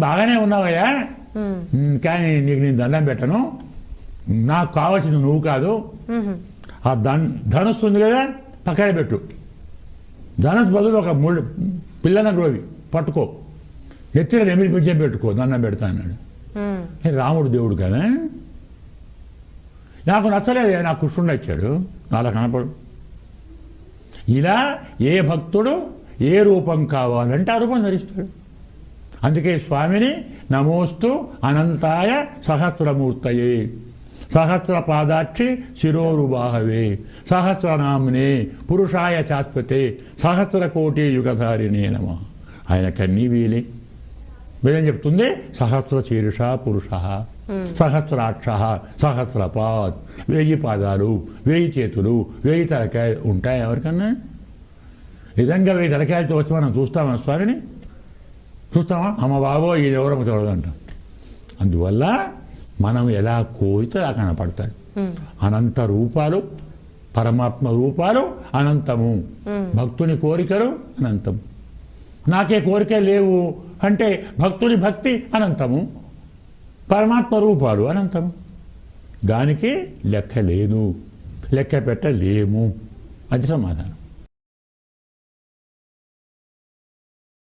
బాగానే ఉన్నావయ్యా, కానీ నీకు నేను దండం పెట్టను, నాకు కావాల్సింది నువ్వు కాదు. ఆ ధనుస్సు ఉంది కదా, పక్కన పెట్టు. ధనుసు బదులు ఒక పిల్లన గ్రోవి పట్టుకో, ఎత్తిన నెమిలి పిచ్చే పెట్టుకో, దండం పెడతా అన్నాడు. రాముడు దేవుడు కదా, నాకు నచ్చలేదు, నాకు కృష్ణుడు నచ్చాడు, అలా కనపడు. ఇలా ఏ భక్తుడు ఏ రూపం కావాలంటే ఆ రూపం ధరిస్తాడు. అందుకే స్వామిని నమోస్తు అనంతాయ సహస్రమూర్తయే సహస్ర పాదాక్షి శిరోరుబాహవే సహస్రనామ్నే పురుషాయ శాశ్వతే సహస్ర కోటి యుగధారిణే నమః. ఆయన కన్నీ వీలే. వేదం చెప్తుంది సహస్ర శీర్ష పురుష, సహస్రాక్ష, సహస్రపాద్, 1000 పాదాలు, 1000 చేతులు, 1000 తలకాయలు ఉంటాయి ఎవరికన్నా? నిజంగా 1000 తలకాయలతో వచ్చి మనం చూస్తామా స్వామిని? చూస్తామా? అమ్మ బాబో ఇది ఎవరో చూడదంట. అందువల్ల మనం ఎలా కోరితే అలా కనపడతాడు. అనంత రూపాలు, పరమాత్మ రూపాలు అనంతము, భక్తుని కోరికలు అనంతము. నాకే కోరిక లేవు అంటే భక్తుని భక్తి అనంతము, పరమాత్మ రూపాలు అనంతము. దానికి లెక్క లేదు, లెక్క పెట్టలేము. అది సమాధానం.